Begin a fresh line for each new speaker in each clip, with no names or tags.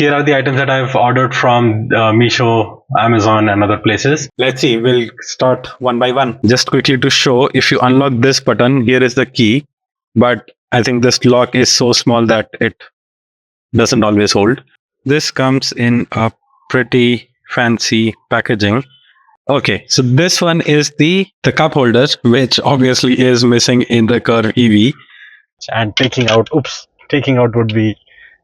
Here are the items that I've ordered from Meesho, Amazon, and other places. Let's see, we'll start one by one. Just quickly to show, if you unlock this button, here is the key. But I think this lock is so small that it doesn't always hold. This comes in a pretty fancy packaging. Okay, so this one is the cup holder, which obviously is missing in the Car EV. And taking out would be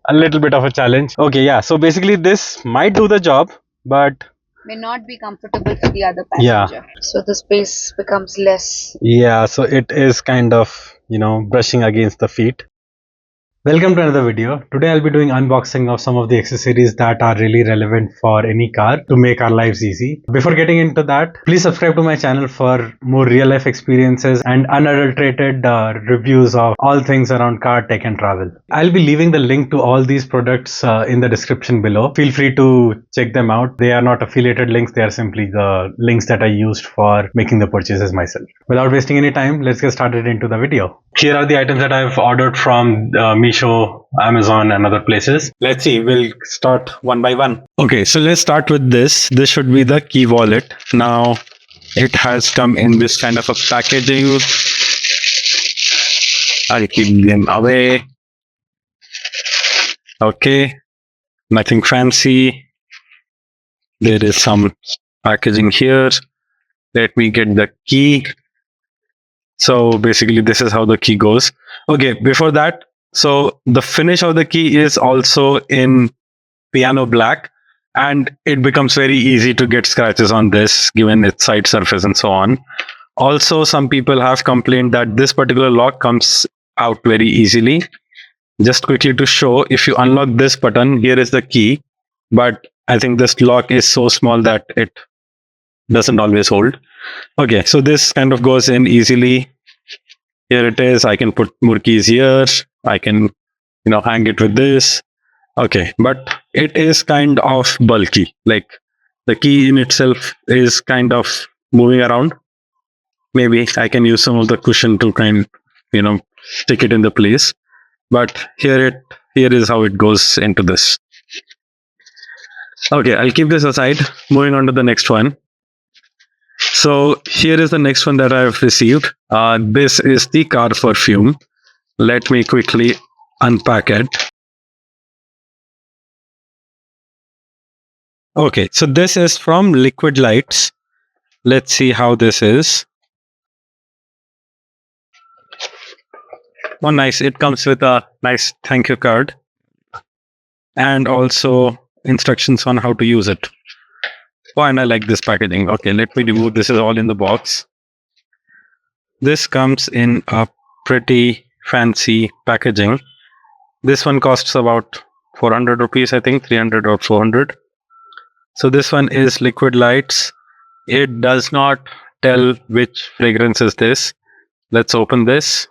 a little bit of a challenge. Okay, yeah, so basically this might do the job, but
may not be comfortable for the other passenger.
Yeah.
So the space becomes less.
Yeah, so it is kind of, brushing against the feet. Welcome to another video. Today I'll be doing unboxing of some of the accessories that are really relevant for any car to make our lives easy. Before getting into that, please subscribe to my channel for more real life experiences and unadulterated reviews of all things around car tech and travel. I'll be leaving the link to all these products in the description below. Feel free to check them out. They are not affiliated links. They are simply the links that I used for making the purchases myself. Without wasting any time, let's get started into the video. Here are the items that I've ordered from Meesho, Amazon, and other places. Let's see, we'll start one by one. Okay, so let's start with this. This should be the key wallet. Now, it has come in this kind of a packaging. I'll keep them away. Okay, nothing fancy. There is some packaging here. Let me get the key. So basically this is how the key goes. Okay, before that, so the finish of the key is also in piano black, and it becomes very easy to get scratches on this given its side surface and so on. Also, some people have complained that this particular lock comes out very easily. Just quickly to show, if you unlock this button, here is the key, but I think this lock is so small that it doesn't always hold. Okay, so this kind of goes in easily. Here it is. I can put more keys here. I can, hang it with this. Okay, but it is kind of bulky. Like the key in itself is kind of moving around. Maybe I can use some of the cushion to stick it in the place. But here is how it goes into this. Okay, I'll keep this aside. Moving on to the next one. So here is the next one that I've received. This is the Car Perfume. Let me quickly unpack it. Okay, so this is from Liquid Lights. Let's see how this is. Oh, nice. It comes with a nice thank you card and also instructions on how to use it. Oh, and I like this packaging. Okay, let me remove. This is all in the box. This comes in a pretty fancy packaging. This one costs about 400 rupees, I think, 300 or 400. So this one is Liquid Lights. It does not tell which fragrance is this. Let's open this.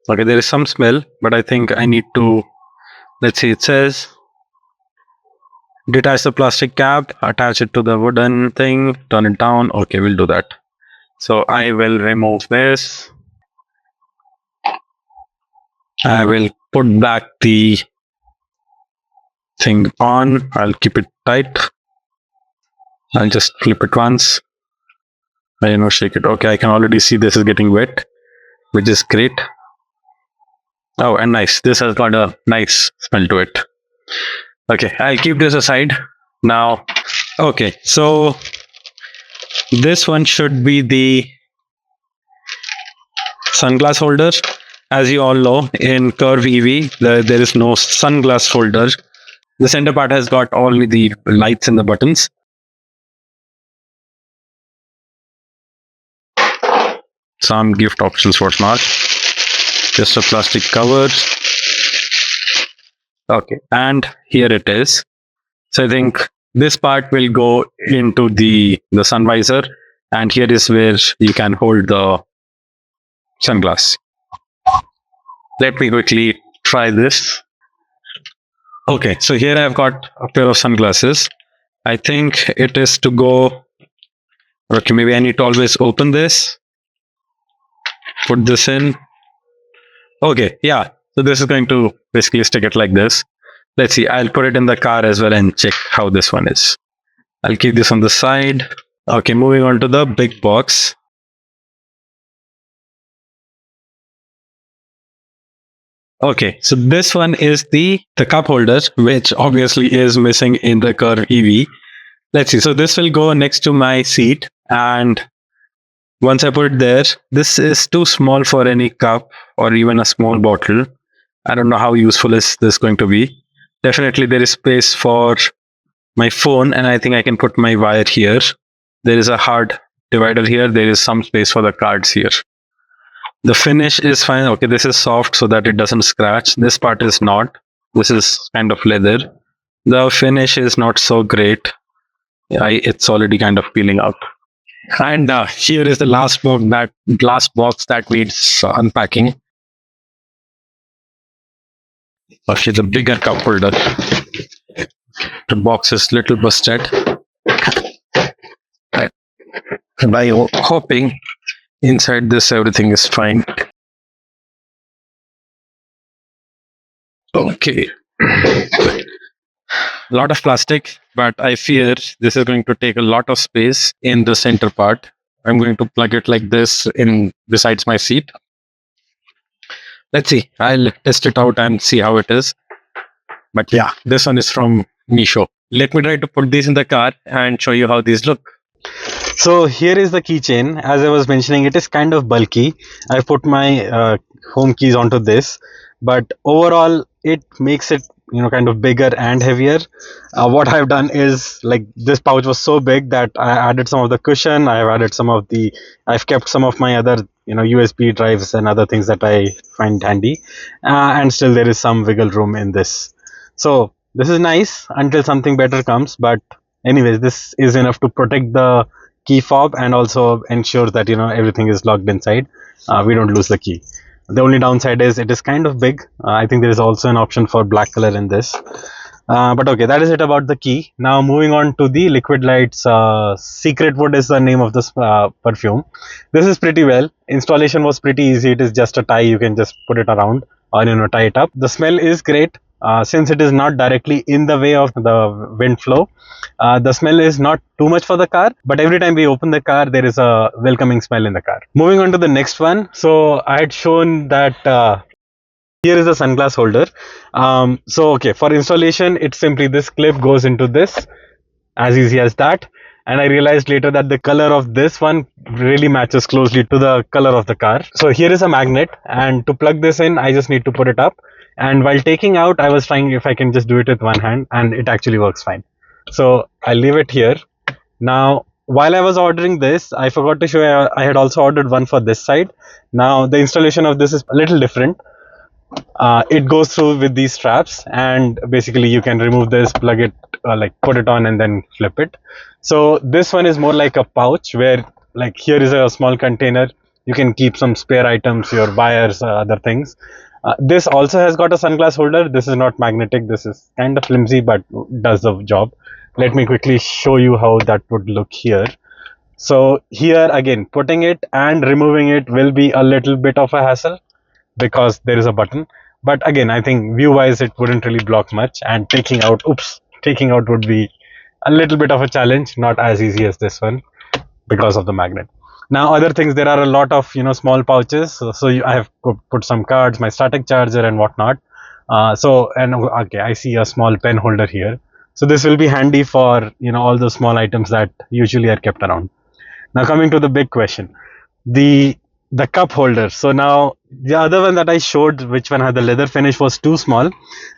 Okay, there is some smell, but I think I need to, let's see, it says, detach the plastic cap, attach it to the wooden thing, turn it down. Okay, we'll do that. So I will remove this. I will put back the thing on. I'll keep it tight. I'll just flip it once. Shake it. Okay, I can already see this is getting wet, which is great. Oh, and nice. This has got a nice smell to it. Okay, I'll keep this aside now. Okay, so this one should be the sunglass holder. As you all know, in Curve EV, there is no sunglass holder. The center part has got all the lights and the buttons. Some gift options, whatnot. Just a plastic cover. Okay, and here it is. So I think this part will go into the sun visor, and here is where you can hold the sunglass. Let me quickly try this. Okay, so here I've got a pair of sunglasses. I think it is to go. Okay, maybe I need to always open this. Put this in. Okay, yeah. So this is going to basically stick it like this. Let's see. I'll put it in the car as well and check how this one is. I'll keep this on the side. Okay, moving on to the big box. Okay, so this one is the cup holder, which obviously is missing in the Car EV. Let's see. So this will go next to my seat, and once I put it there, this is too small for any cup or even a small bottle. I don't know how useful is this going to be. Definitely, there is space for my phone, and I think I can put my wire here. There is a hard divider here. There is some space for the cards here. The finish is fine. Okay, this is soft so that it doesn't scratch. This part is not. This is kind of leather. The finish is not so great. It's already kind of peeling out. And here is the last box that needs unpacking. Okay, the bigger cup holder. The box is little busted. And I'm hoping inside this everything is fine. Okay. A lot of plastic, but I fear this is going to take a lot of space in the center part. I'm going to plug it like this in besides my seat. Let's see. I'll test it out and see how it is. But yeah, this one is from Meesho. Let me try to put these in the car and show you how these look.
So here is the keychain. As I was mentioning, it is kind of bulky. I put my home keys onto this, but overall it makes it kind of bigger and heavier. What I've done is, like, this pouch was so big that I added some of the cushion. I've kept some of my other USB drives and other things that I find handy, and still there is some wiggle room in this. So this is nice until something better comes, but anyways, this is enough to protect the key fob and also ensure that everything is locked inside. We don't lose the key. The only downside is it is kind of big. I think there is also an option for black color in this. But okay, that is it about the key. Now moving on to the Liquid Lights Secret Wood is the name of this perfume. This is pretty well. Installation was pretty easy. It is just a tie. You can just put it around or tie it up. The smell is great. Since it is not directly in the way of the wind flow, the smell is not too much for the car, but every time we open the car, there is a welcoming smell in the car. Moving on to the next one. So I had shown that here is a sunglass holder. So okay, for installation, it's simply this clip goes into this, as easy as that. And I realized later that the color of this one really matches closely to the color of the car. So here is a magnet, and to plug this in, I just need to put it up. And while taking out, I was trying if I can just do it with one hand, and it actually works fine. So I'll leave it here. Now, while I was ordering this, I forgot to show you, I had also ordered one for this side. Now, the installation of this is a little different. It goes through with these straps, and basically you can remove this, plug it, put it on and then flip it. So this one is more like a pouch where, like, here is a small container. You can keep some spare items, your wires, other things. This also has got a sunglass holder. This is not magnetic. This is kind of flimsy, but does the job. Let me quickly show you how that would look here. So here again, putting it and removing it will be a little bit of a hassle because there is a button. But again, I think view wise, it wouldn't really block much, and taking out would be a little bit of a challenge, not as easy as this one because of the magnet. Now, other things, there are a lot of small pouches. So I have put some cards, my static charger and whatnot. Okay, I see a small pen holder here. So this will be handy for all the small items that usually are kept around. Now coming to the big question, the cup holder. So now the other one that I showed, which one had the leather finish, was too small.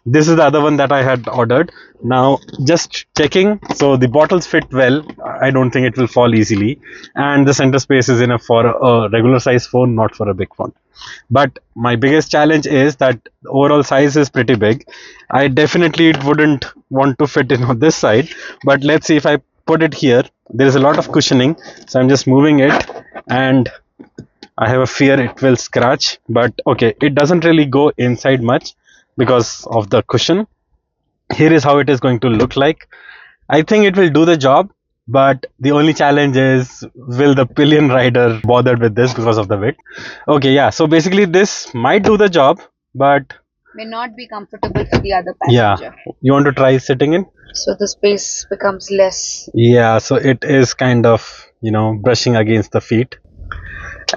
This is the other one that I had ordered. Now just checking, so the bottles fit well. I don't think it will fall easily, and the center space is enough for a regular size phone, not for a big phone. But my biggest challenge is that the overall size is pretty big. I definitely wouldn't want to fit in on this side, but let's see if I put it here. There is a lot of cushioning, so I'm just moving it, and I have a fear it will scratch, but okay, it doesn't really go inside much because of the cushion. Here is how it is going to look like. I think it will do the job, but the only challenge is, will the pillion rider bother with this because of the weight? Okay, yeah, so basically this might do the job, but
may not be comfortable for the other
Yeah.
passenger.
You want to try sitting in?
So the space becomes less.
Yeah, so it is kind of, brushing against the feet.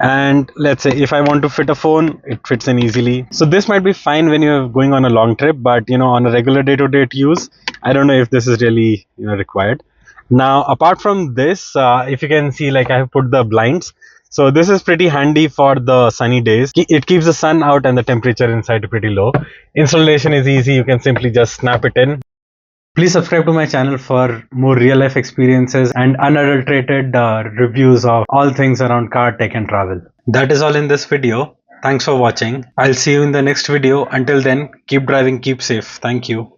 And let's say if I want to fit a phone, it fits in easily. So this might be fine when you're going on a long trip, but on a regular day-to-day use, I don't know if this is really required. Now, apart from this, if you can see, like I have put the blinds. So this is pretty handy for the sunny days. It keeps the sun out and the temperature inside pretty low. Installation is easy. You can simply just snap it in. Please subscribe to my channel for more real life experiences and unadulterated reviews of all things around car, tech and travel. That is all in this video. Thanks for watching. I'll see you in the next video. Until then, keep driving, keep safe. Thank you.